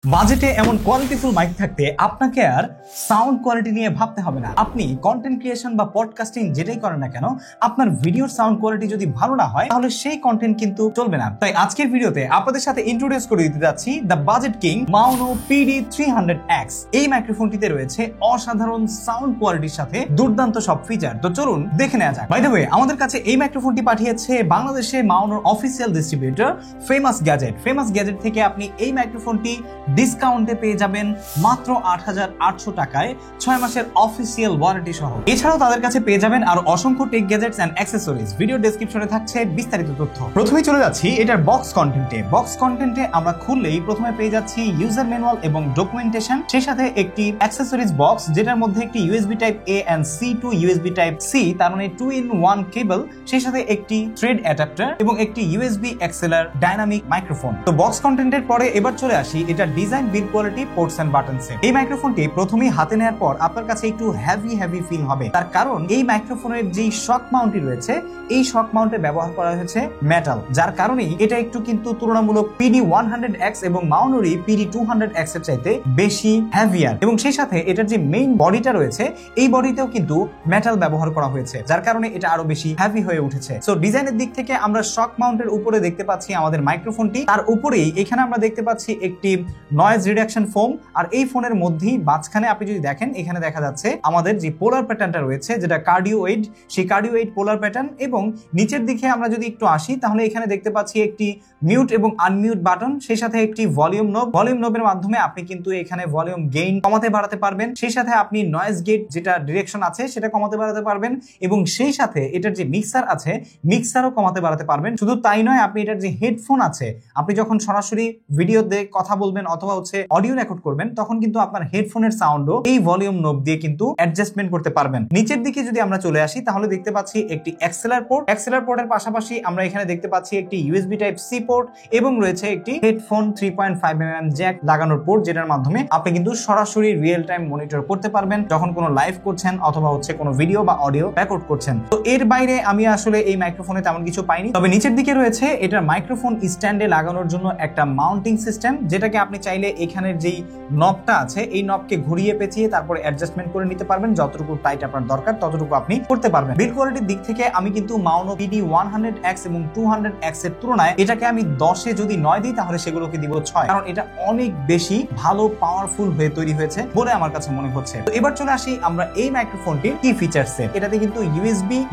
বাজেটে এমন কোয়ালিটিফুল মাইক থাকতে আপনাকে আর সাউন্ড কোয়ালিটি নিয়ে ভাবতে হবে না। আপনি কন্টেন্ট ক্রিয়েশন বা পডকাস্টিং যেটাই করেন না কেন, আপনার ভিডিওর সাউন্ড কোয়ালিটি যদি ভালো না হয় তাহলে সেই কন্টেন্ট কিন্তু চলবে না। তাই আজকের ভিডিওতে আপনাদের সাথে ইন্ট্রোডিউস করে দিতে যাচ্ছি দ্য বাজেট কিং মাউনো PD300X। এই মাইক্রোফোনটিতে রয়েছে অসাধারণ সাউন্ড কোয়ালিটির সাথে দুর্দান্ত সব ফিচার। তো চলুন দেখে নেওয়া যাক। বাই দ্য ওয়ে, আমাদের কাছে এই মাইক্রোফোনটি পাঠিয়েছে বাংলাদেশে মাউনোর official distributor Famous Gadget. Famous Gadget থেকে আপনি এই মাইক্রোফোনটি ডিসকাউন্টে পেয়ে যাবেন মাত্র ৮৮০০ টাকায় ৬ মাসের অফিসিয়াল ওয়ারেন্টি সহ। এছাড়াও তাদের কাছে পেয়ে যাবেন আর অসংখ্য tech gadgets and accessories. Video ডেসক্রিপশনে থাকছে বিস্তারিত তথ্য। প্রথমেই চলে যাচ্ছি এটার বক্স কন্টেন্টে। বক্স কন্টেন্টে আমরা খুললেই প্রথমে পেয়ে যাচ্ছি ইউজার ম্যানুয়াল এবং ডকুমেন্টেশন, সেই সাথে একটি অ্যাক্সেসরিজ বক্স যেটার মধ্যে একটি USB type A and C to USB type C, তার মানে 2-in-1 কেবল, সেই সাথে একটি থ্রেড অ্যাডাপ্টার এবং একটি USB XLR ডাইনামিক মাইক্রোফোন। তো বক্স কন্টেন্টের পরে এবার চলে আসি এটা design, build quality, ports and buttons. এই মাইক্রোফোনটি প্রথমেই হাতে নেওয়ার পর আপনার কাছে একটু হেভি ফিল হবে, তার কারণ এই মাইক্রোফোনের যে শক মাউন্টটি রয়েছে এই শক মাউন্টে ব্যবহার করা হয়েছে মেটাল, যার কারণেই এটা একটু কিন্তু তুলনামূলক PD100X এবং মাউনোরই PD200X এর চাইতে বেশি হেভিয়ার। এবং সেই সাথে এটার যে মেইন বডিটা রয়েছে এই বডিতেও কিন্তু মেটাল ব্যবহার করা হয়েছে, যার কারণে এটা আরো বেশি হেভি হয়ে উঠেছে। সো ডিজাইনের দিক থেকে আমরা শক মাউন্টের উপরে দেখতে পাচ্ছি আমাদের মাইক্রোফোনটি, তার উপরেই এখানে আমরা দেখতে পাচ্ছি একটি নয়েজ রিডাকশন ফোম। আর এই ফোনের মধ্যেই মাঝখানে আপনি যদি দেখেন এখানে দেখা যাচ্ছে আমাদের যে পোলার প্যাটার্নটা রয়েছে যেটা কার্ডিওয়েড, সেই কার্ডিওয়েড পোলার প্যাটার্ন। এবং নিচের দিকে আমরা যদি একটু আসি তাহলে এখানে দেখতে পাচ্ছি একটি মিউট এবং আনমিউট বাটন, সেই সাথে একটি ভলিউম নোব। ভলিউম নোবের মাধ্যমে আপনি কিন্তু এখানে ভলিউম গেইন কমাতে বাড়াতে পারবেন, সেই সাথে আপনি নয়েজ গেট যেটা ডিরেকশন আছে সেটা কমাতে বাড়াতে পারবেন, এবং সেই সাথে এটার যে মিক্সার আছে মিক্সারও কমাতে বাড়াতে পারবেন। শুধু তাই নয়, আপনি এটার যে হেডফোন আছে, আপনি যখন সরাসরি ভিডিওতে কথা বলবেন অথবা অডিও রেকর্ড করবেন তখন কিন্তু আপনার হেডফোনের সাউন্ডও এই ভলিউম নোব দিয়ে কিন্তু অ্যাডজাস্টমেন্ট করতে পারবেন। নিচের দিকে যদি আমরা চলে আসি তাহলে দেখতে পাচ্ছি একটি এক্সএলআর পোর্ট। এক্সএলআর পোর্টের পাশাপাশি আমরা এখানে দেখতে পাচ্ছি একটি USB টাইপ C পোর্ট এবং রয়েছে একটি হেডফোন 3.5mm জ্যাক লাগানোর পোর্ট, যেটার মাধ্যমে আপনি কিন্তু সরাসরি রিয়েল টাইম মনিটর করতে পারবেন যখন কোনো লাইভ করছেন অথবা কোনো ভিডিও বা অডিও রেকর্ড করছেন। তো এর বাইরে আমি আসলে এই মাইক্রোফোনে তেমন কিছু পাইনি। তবে নিচের দিকে রয়েছে এটার মাইক্রোফোন স্ট্যান্ডে লাগানোর জন্য একটা মাউন্টিং সিস্টেম, যেটাকে আপনি চাইলে এখানের যেই নবটা আছে এই নবকে ঘুরিয়ে পেঁচিয়ে তারপরে অ্যাডজাস্টমেন্ট করে নিতে পারবেন। যতটুকু টাইট আপনার দরকার ততটুকু আপনি করতে পারবেন। বিল্ড কোয়ালিটির দিক থেকে আমি কিন্তু মাউনো PD100X এবং 200X এর তুলনায় এটাকে আমি 10-এ যদি 9 দিই তাহলে সেগুলোকে দিব 6, কারণ এটা অনেক বেশি ভালো পাওয়ারফুল হয়ে তৈরি হয়েছে বলে আমার কাছে মনে হচ্ছে। তো এবার চলে আসি আমরা এই মাইক্রোফোনটির কি ফিচারসে। এটাতে কিন্তু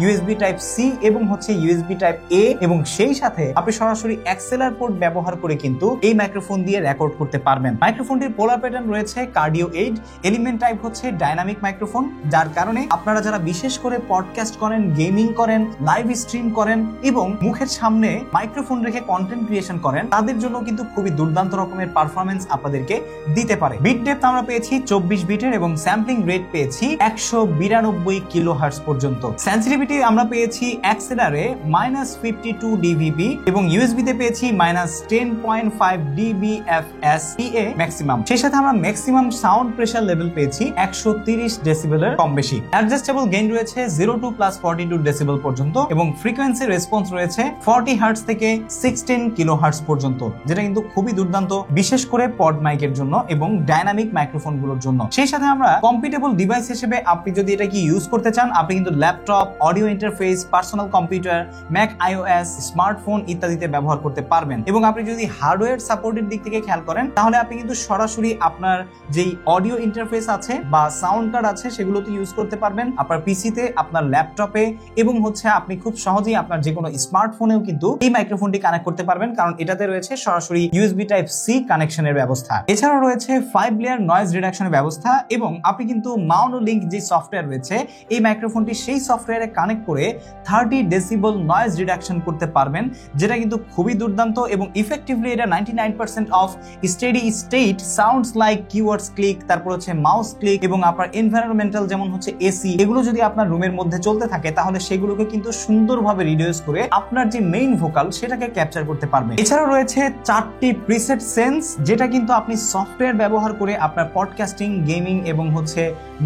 USB টাইপ C এবং USB টাইপ A, এবং সেই সাথে আপনি সরাসরি XLR পোর্ট ব্যবহার করে কিন্তু এই মাইক্রোফোন দিয়ে রেকর্ড করতে পারবেন। মাইক্রোফোনটির পোলার প্যাটার্ন রয়েছে কার্ডিওয়েড, এলিমেন্ট টাইপ হচ্ছে ডাইনামিক মাইক্রোফোন, যার কারণে আপনারা যারা বিশেষ করে পডকাস্ট করেন, গেমিং করেন, লাইভ স্ট্রিম করেন এবং মুখের সামনে মাইক্রোফোন রেখে কন্টেন্ট ক্রিয়েশন করেন তাদের জন্য কিন্তু খুবই দুর্দান্ত রকমের পারফরমেন্স আপনাদেরকে দিতে পারে। বিট ডেপথ আমরা পেয়েছি 24 বিটের এবং স্যাম্পলিং রেট পেয়েছি 192 কিলোহার্টজ পর্যন্ত। সেন্সিটিভিটি আমরা পেয়েছি XLR এ -52 dBp এবং USB তে পেয়েছি -10.5 dBFS PA ম্যাক্সিমাম। সেই সাথে আমরা ম্যাক্সিমাম সাউন্ড প্রেসার লেভেল পেয়েছি 130 ডেসিবেলের কম বেশি। অ্যাডজাস্টেবল গেইন রয়েছে 0 to +42 ডেসিবেল পর্যন্ত এবং ফ্রিকোয়েন্সি রেসপন্স রয়েছে 40 হার্টজ থেকে 16 কিলোহার্টজ পর্যন্ত, যেটা কিন্তু খুবই দুর্দান্ত বিশেষ করে পড মাইকের জন্য এবং ডাইনামিক মাইক্রোফোন গুলোর জন্য। সেই সাথে আমরা কম্পিটেবল ডিভাইস হিসেবে আপনি যদি এটা কি ইউজ করতে চান আপনি কিন্তু laptop, audio interface, personal computer, Mac iOS, smartphone ইত্যাদিতে ব্যবহার করতে পারবেন। এবং আপনি যদি হার্ডওয়্যার সাপোর্টের দিক থেকে খেয়াল করেন তাহলে আপনি কিন্তু সরাসরি আপনার যেই অডিও ইন্টারফেস আছে বা সাউন্ড কার্ড আছে সেগুলোতে ইউজ করতে পারবেন আপনার পিসিতে, আপনার ল্যাপটপে, এবং আপনি খুব সহজেই আপনার যে কোনো স্মার্টফোনেও কিন্তু এই মাইক্রোফোনটি কানেক্ট করতে পারবেন, কারণ এটাতে রয়েছে সরাসরি USB টাইপ C কানেকশনের ব্যবস্থা। এছাড়াও রয়েছে 5 লেয়ার নয়েজ রিডাকশনের ব্যবস্থা, এবং আপনি কিন্তু মাউনো লিংক যে সফটওয়্যার রয়েছে এই মাইক্রোফোনটি সেই সফটওয়্যারে কানেক্ট করে 30 ডেসিবল নয়েজ রিডাকশন করতে পারবেন, যেটা কিন্তু খুবই দুর্দান্ত। এবং ইফেক্টিভলি এটা 99% of steady state sounds like keywords click, তারপর মাউস ক্লিক এবং আপনার এনভায়রনমেন্টাল যেমন AC, এগুলো যদি আপনার রুমের মধ্যে চলতে থাকে তাহলে সেগুলোকে কিন্তু সুন্দরভাবে রিডিউস করে আপনার যে মেইন ভোকাল সেটাকে ক্যাপচার করতে পারবেন। এছাড়াও রয়েছে 4টি প্রিসেট সেন্স, যেটা কিন্তু আপনি সফটওয়্যার ব্যবহার করে আপনার পডকাস্টিং, গেমিং এবং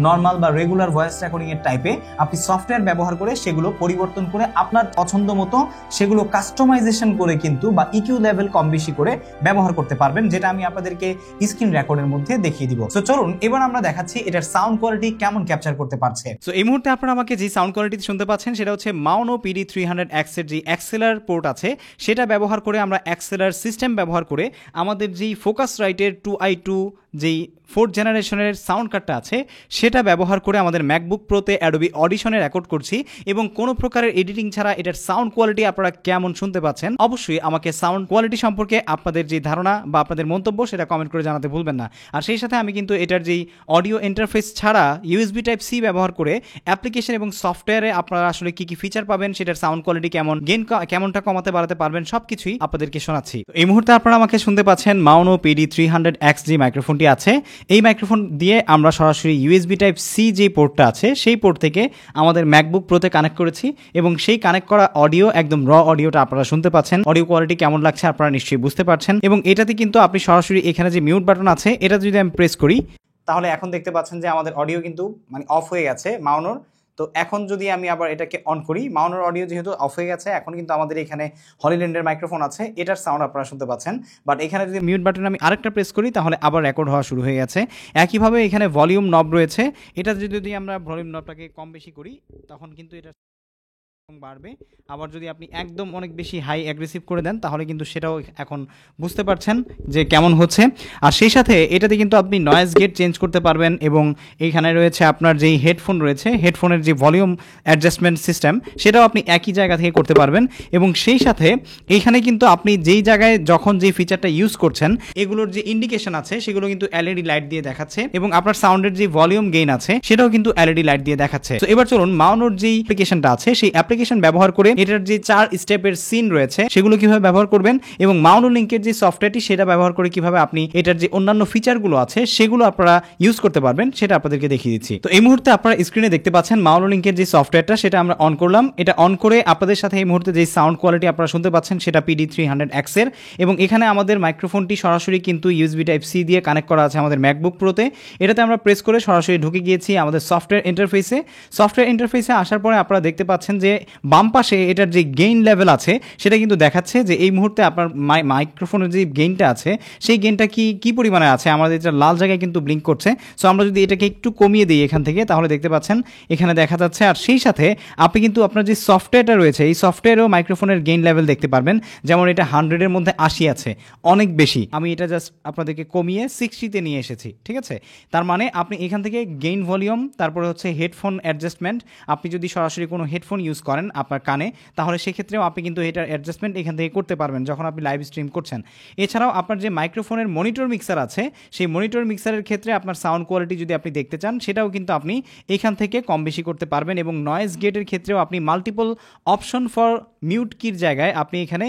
নর্মাল বা রেগুলার ভয়েস রেকর্ডিং এর টাইপে আপনি সফটওয়্যার ব্যবহার করে সেগুলো পরিবর্তন করে আপনার পছন্দ মতো সেগুলো কাস্টমাইজেশন করে কিন্তু বা ইকিউ লেভেল কম বেশি করে ব্যবহার করতে পারবেন, যেটা আমি আপনাদেরকে স্ক্রিন রেকর্ডের মধ্যে দেখিয়ে দিব। সো চলুন এবার আমরা দেখাচ্ছি এটার সাউন্ড কোয়ালিটি কেমন ক্যাপচার করতে পারছে। সো এই মুহূর্তে আপনারা আমাকে যে সাউন্ড কোয়ালিটি শুনতে পাচ্ছেন সেটা হচ্ছে মাউনো PD300X এর যে অ্যাক্সেলার পোর্ট আছে সেটা ব্যবহার করে আমরা অ্যাক্সেলার সিস্টেম ব্যবহার করে আমাদের যেই ফোকাসরাইটের 2i2 যেই 4th জেনারেশনের সাউন্ড কার্ডটা আছে সেটা ব্যবহার করে আমাদের ম্যাকবুক প্রোতে অ্যাডোবি অডিশনে রেকর্ড করছি এবং কোনো প্রকারের এডিটিং ছাড়া এটার সাউন্ড কোয়ালিটি আপনারা কেমন শুনতে পাচ্ছেন অবশ্যই আমাকে সাউন্ড কোয়ালিটি সম্পর্কে আপনাদের যে ধারণা বা আপনাদের মন্তব্য সেটা কমেন্ট করে জানাতে ভুলবেন না। আর সেই সাথে আমি কিন্তু এটার যেই অডিও ইন্টারফেস ছাড়া USB Type-C ব্যবহার করে অ্যাপ্লিকেশন এবং সফটওয়্যারে আপনারা আসলে কি কি ফিচার পাবেন, সেটার সাউন্ড কোয়ালিটি কেমন, গেইন কেমনটা কমাতে বাড়াতে পারবেন, সবকিছুই আপনাদেরকে শোনাচ্ছি। এই মুহূর্তে আপনারা আমাকে শুনতে পাচ্ছেন মাউনো PD300X যে মাইক্রোফোনটি আছে এই মাইক্রোফোন দিয়ে আমরা সরাসরি USB Type-C যে পোর্টটা আছে সেই পোর্ট থেকে আমাদের ম্যাকবুক প্রোতে কানেক্ট করেছি এবং সেই কানেক্ট করা অডিও একদম র অডিওটা আপনারা শুনতে পাচ্ছেন। অডিও কোয়ালিটি কেমন লাগছে আপনারা নিশ্চয়ই বুঝতে পারছেন এবং এটাতে কিন্তু আপনি সরাসরি এখানে যে মিউট বাটন আছে এটা যদি আমি প্রেস করি তাহলে এখন দেখতে পাচ্ছেন যে আমাদের অডিও কিন্তু মানে অফ হয়ে গেছে মাউনোর। তো এখন যদি আমি আবার এটাকে অন করি, মাউনোর অডিও যেহেতু অফ হয়ে গেছে এখন কিন্তু আমাদের এখানে হলিল্যান্ডের মাইক্রোফোন আছে এটার সাউন্ড আপনারা শুনতে পাচ্ছেন। বাট এখানে যদি মিউট বাটন আমি আরেকটা প্রেস করি তাহলে আবার রেকর্ড হওয়া শুরু হয়ে গেছে। একইভাবে এখানে ভলিউম নব রয়েছে, এটা যদি আমরা ভলিউম নবটাকে কম বেশি করি তখন কিন্তু এটা বাড়বে। আবার যদি আপনি একদম অনেক বেশি হাই অ্যাগ্রেসিভ করে দেন তাহলে কিন্তু সেটাও এখন বুঝতে পারছেন যে কেমন হচ্ছে। আর সেই সাথে এটাতে কিন্তু আপনি নয়েজ গেট চেঞ্জ করতে পারবেন এবং এইখানে রয়েছে আপনার যেই হেডফোন রয়েছে হেডফোনের যে ভলিউম অ্যাডজাস্টমেন্ট সিস্টেম সেটাও আপনি একই জায়গা থেকে করতে পারবেন এবং সেই সাথে এইখানে কিন্তু আপনি যেই জায়গায় যখন যে ফিচারটা ইউজ করছেন এগুলোর যে ইন্ডিকেশন আছে সেগুলো কিন্তু LED লাইট দিয়ে দেখাচ্ছে এবং আপনার সাউন্ডের যে ভলিউম গেইন আছে সেটাও কিন্তু LED লাইট দিয়ে দেখাচ্ছে। তো এবার চলুন মাউনোর যেই অ্যাপ্লিকেশনটা আছে সেই অ্যাপ্লিকেশন ব্যবহার করে এটার যে 4 স্টেপের সিন রয়েছে সেগুলো কিভাবে ব্যবহার করবেন এবং মাউনো লিঙ্কের যে সফটওয়্যারটি সেটা ব্যবহার করে কিভাবে আপনি এটার যে অন্যান্য ফিচারগুলো আছে সেগুলো আপনারা ইউজ করতে পারবেন সেটা আপনাদেরকে দেখিয়ে দিচ্ছি। তো এই মুহূর্তে আপনারা স্ক্রিনে দেখতে পাচ্ছেন মাউনো লিঙ্কের যে সফটওয়্যারটা সেটা আমরা অন করলাম। এটা অন করে আপনাদের সাথে এই মুহূর্তে যে সাউন্ড কোয়ালিটি আপনারা শুনতে পাচ্ছেন সেটা PD300X এর এবং এখানে আমাদের মাইক্রোফোনটি সরাসরি কিন্তু USB Type-C দিয়ে কানেক্ট করা আছে আমাদের ম্যাকবুক প্রোতে। এটাতে আমরা প্রেস করে সরাসরি ঢুকে গিয়েছি আমাদের সফটওয়্যার ইন্টারফেসে আসার পরে আপনারা দেখতে পাচ্ছেন যে বাম পাশে এটার যে গেইন লেভেল আছে সেটা কিন্তু দেখাচ্ছে যে এই মুহূর্তে আপনার মাইক্রোফোনের যে গেইনটা আছে সেই গেইনটা কি পরিমাণে আছে আমাদের এটা লাল জায়গায় কিন্তু ব্লিঙ্ক করছে। সো আমরা যদি এটাকে একটু কমিয়ে দিই এখান থেকে তাহলে দেখতে পাচ্ছেন এখানে দেখা যাচ্ছে। আর সেই সাথে আপনি কিন্তু আপনার যে সফটওয়্যারটা রয়েছে এই সফটওয়্যারেও মাইক্রোফোনের গেইন লেভেল দেখতে পারবেন, যেমন এটা 100-এর মধ্যে 80 আছে, অনেক বেশি। আমি এটা জাস্ট আপনাদেরকে কমিয়ে 60-তে নিয়ে এসেছি, ঠিক আছে। তার মানে আপনি এখান থেকে গেইন ভলিউম তারপরে হচ্ছে হেডফোন অ্যাডজাস্টমেন্ট, আপনি যদি সরাসরি কোনো হেডফোন ইউজ করেন আপনার কানে তাহলে সেক্ষেত্রেও আপনি কিন্তু এটার অ্যাডজাস্টমেন্ট এখান থেকে করতে পারবেন যখন আপনি লাইভ স্ট্রিম করছেন। এছাড়াও আপনার যে মাইক্রোফোনের মনিটর মিক্সার আছে সেই মনিটর মিক্সারের ক্ষেত্রে আপনার সাউন্ড কোয়ালিটি যদি আপনি দেখতে চান সেটাও কিন্তু আপনি এখান থেকে কম বেশি করতে পারবেন এবং নয়েজ গেটের ক্ষেত্রেও আপনি মাল্টিপল অপশন ফর মিউট কির জায়গায় আপনি এখানে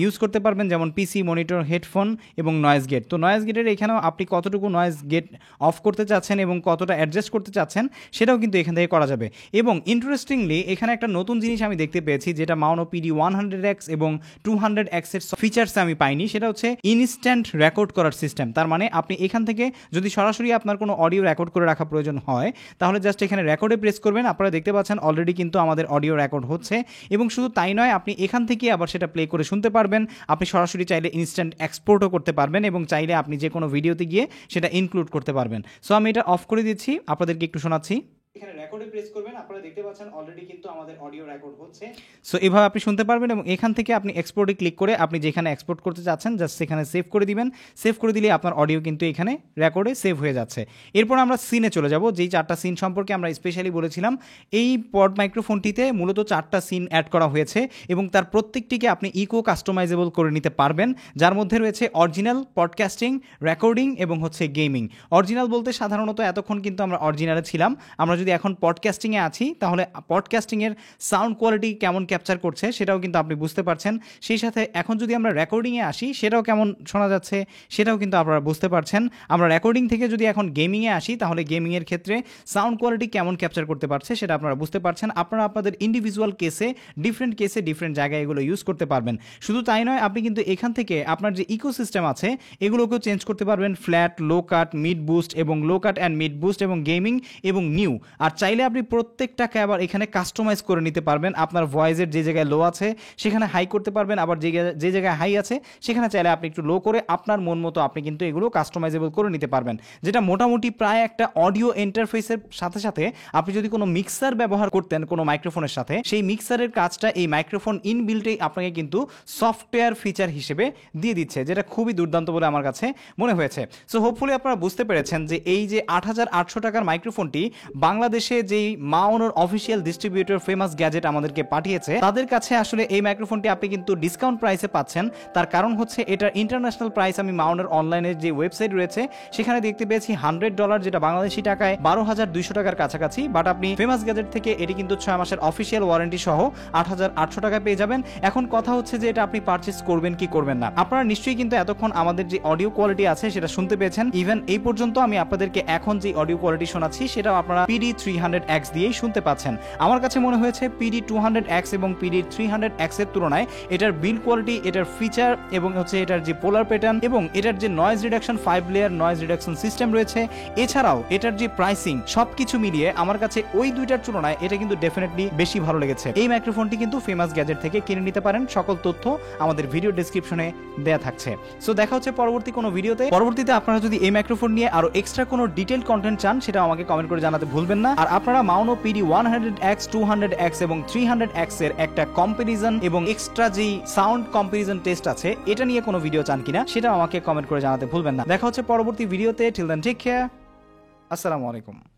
ইউজ করতে পারবেন, যেমন পিসি, মনিটর, হেডফোন এবং নয়েজ গেট। তো নয়েজ গেটের এখানেও আপনি কতটুকু নয়েজ গেট অফ করতে চাচ্ছেন এবং কতটা অ্যাডজাস্ট করতে চাচ্ছেন সেটাও কিন্তু এখান থেকে করা যাবে। এবং ইন্টারেস্টিংলি এখানে একটা নতুন জিনিস আমি দেখতে পেয়েছি যেটা মাউনো PD100X এবং 200X এর ফিচার্স আমি পাইনি, সেটা হচ্ছে ইনস্ট্যান্ট রেকর্ড করার সিস্টেম। তার মানে আপনি এখান থেকে যদি সরাসরি আপনার কোনো অডিও রেকর্ড করে রাখা প্রয়োজন হয় তাহলে জাস্ট এখানে রেকর্ডে প্রেস করবেন। আপনারা দেখতে পাচ্ছেন অলরেডি কিন্তু আমাদের অডিও রেকর্ড হচ্ছে এবং শুধু তাই নয় আপনি এখান থেকে আবার সেটা প্লে করে শুনতে পারবেন। আপনি সরাসরি চাইলে ইনস্ট্যান্ট এক্সপোর্টও করতে পারবেন এবং চাইলে আপনি যে কোনো ভিডিওতে গিয়ে সেটা ইনক্লুড করতে পারবেন। সো আমি এটা অফ করে দিচ্ছি, আপনাদেরকে একটু শোনাচ্ছি। এখানে রেকর্ডে প্রেস করবেন, আপনারা দেখতে পাচ্ছেন অলরেডি কিন্তু আমাদের অডিও রেকর্ড হচ্ছে। সো এভাবে আপনি শুনতে পারবেন এবং এখান থেকে আপনি এক্সপোর্টে ক্লিক করে আপনি যেখানে এক্সপোর্ট করতে চাচ্ছেন জাস্ট সেখানে সেভ করে দিবেন। সেভ করে দিলে আপনার অডিও কিন্তু এখানে রেকর্ডে সেভ হয়ে যাচ্ছে। এরপর আমরা সিনে চলে যাব, যেই 4টা সিন সম্পর্কে আমরা স্পেশালি বলেছিলাম। এই পড মাইক্রোফোনটিতে মূলত 4টা সিন অ্যাড করা হয়েছে এবং তার প্রত্যেকটিকে আপনি ইকো কাস্টমাইজেবল করে নিতে পারবেন, যার মধ্যে রয়েছে অরিজিনাল, পডকাস্টিং, রেকর্ডিং এবং হচ্ছে গেমিং। অরিজিনাল বলতে সাধারণত এতক্ষণ কিন্তু আমরা অরিজিনালে ছিলাম, আমরা যদি এখন পডকাস্টিংয়ে আছি তাহলে পডকাস্টিংয়ের সাউন্ড কোয়ালিটি কেমন ক্যাপচার করছে সেটাও কিন্তু আপনি বুঝতে পারছেন। সেই সাথে এখন যদি আমরা রেকর্ডিংয়ে আসি সেটাও কেমন শোনা যাচ্ছে সেটাও কিন্তু আপনারা বুঝতে পারছেন। আমরা রেকর্ডিং থেকে যদি এখন গেমিংয়ে আসি তাহলে গেমিংয়ের ক্ষেত্রে সাউন্ড কোয়ালিটি কেমন ক্যাপচার করতে পারছে সেটা আপনারা বুঝতে পারছেন। আপনারা আপনাদের ইন্ডিভিজুয়াল কেসে ডিফারেন্ট জায়গায় এগুলো ইউজ করতে পারবেন। শুধু তাই নয়, আপনি কিন্তু এখান থেকে আপনার যে ইকোসিস্টেম আছে এগুলোকেও চেঞ্জ করতে পারবেন, ফ্ল্যাট, লো কাট, মিড বুস্ট এবং লো কাট অ্যান্ড মিড বুস্ট এবং গেমিং এবং নিউ। আর চাইলে আপনি প্রত্যেকটাকে আবার এখানে কাস্টমাইজ করে নিতে পারবেন। আপনার ভয়েসের যে জায়গায় লো আছে সেখানে হাই করতে পারবেন, আবার যে জায়গায় হাই আছে সেখানে চাইলে আপনি একটু লো করে আপনার মন মতো আপনি কিন্তু এগুলো কাস্টমাইজেবল করে নিতে পারবেন, যেটা মোটামুটি প্রায় একটা অডিও ইন্টারফেসের সাথে সাথে আপনি যদি কোনো মিক্সার ব্যবহার করতেন কোনো মাইক্রোফোনের সাথে, সেই মিক্সারের কাজটা এই মাইক্রোফোন ইনবিল্টেই আপনাকে কিন্তু সফটওয়্যার ফিচার হিসেবে দিয়ে দিচ্ছে, যেটা খুবই দুর্দান্ত বলে আমার কাছে মনে হয়েছে। সো হোপফুলি আপনারা বুঝতে পেরেছেন যে এই যে 8,800 টাকার মাইক্রোফোনটি বাংলাদেশে যেই মাওনোর অফিসিয়াল ডিস্ট্রিবিউটর ফেমাস গ্যাজেট আমাদেরকে পাঠিয়েছে, তাদের কাছে আসলে এই মাইক্রোফোনটি আপনি কিন্তু ডিসকাউন্ট প্রাইসে পাচ্ছেন। তার কারণ হচ্ছে এটার ইন্টারন্যাশনাল প্রাইস আমি মাওনোর অনলাইনের যে ওয়েবসাইট রয়েছে সেখানে দেখতে পেয়েছি $100, যেটা বাংলাদেশি টাকায় 12,200 টাকার কাছাকাছি। বাট আপনি ফেমাস গ্যাজেট থেকে এটি কিন্তু 6 মাসের অফিসিয়াল ওয়ারেন্টি সহ 8,800 টাকায় পেয়ে যাবেন। এখন কথা হচ্ছে যে এটা আপনি পারচেস করবেন কি করবেন না। আপনারা নিশ্চয়ই কিন্তু এতক্ষণ আমাদের যে অডিও কোয়ালিটি আছে সেটা শুনতে পেয়েছেন। ইভেন এই পর্যন্ত আমি আপনাদেরকে এখন যে অডিও কোয়ালিটি শোনাচ্ছি সেটাও আপনারা PD300X দিয়েই শুনতে পাচ্ছেন। আমার কাছে মনে হয়েছে PD200X এবং PD300X এর তুলনায় এটার বিল্ড কোয়ালিটি, এটার ফিচার এবং হচ্ছে এটার যে পোলার প্যাটার্ন এবং এটার যে noise reduction 5 layer noise reduction system রয়েছে, এছাড়াও এটার যে প্রাইসিং, সবকিছু মিলিয়ে আমার কাছে ওই দুইটার তুলনায় এটা কিন্তু ডেফিনেটলি বেশি ভালো লেগেছে। এই মাইক্রোফোনটি কিন্তু ফেমাস গ্যাজেট থেকে কিনে নিতে পারেন, সকল তথ্য আমাদের ভিডিও ডেসক্রিপশনে দেয়া থাকছে। সো দেখা হচ্ছে পরবর্তী কোনো ভিডিওতে। পরবর্তীতে আপনারা যদি এই মাইক্রোফোন নিয়ে আরো এক্সট্রা কোনো ডিটেইল কন্টেন্ট চান সেটা আমাকে কমেন্ট করে জানাতে ভুলবেন না। আর আপনারা মাউনো PD100X, 200X এবং 300X এর একটা কম্পারিজন এবং এক্সট্রা যেই সাউন্ড কম্পারিজন টেস্ট আছে এটা নিয়ে কোনো ভিডিও চান কিনা সেটা আমাকে কমেন্ট করে জানাতে ভুলবেন না। দেখা হচ্ছে পরবর্তী ভিডিওতে। টিল দেন টেক কেয়ার, আসসালামু আলাইকুম।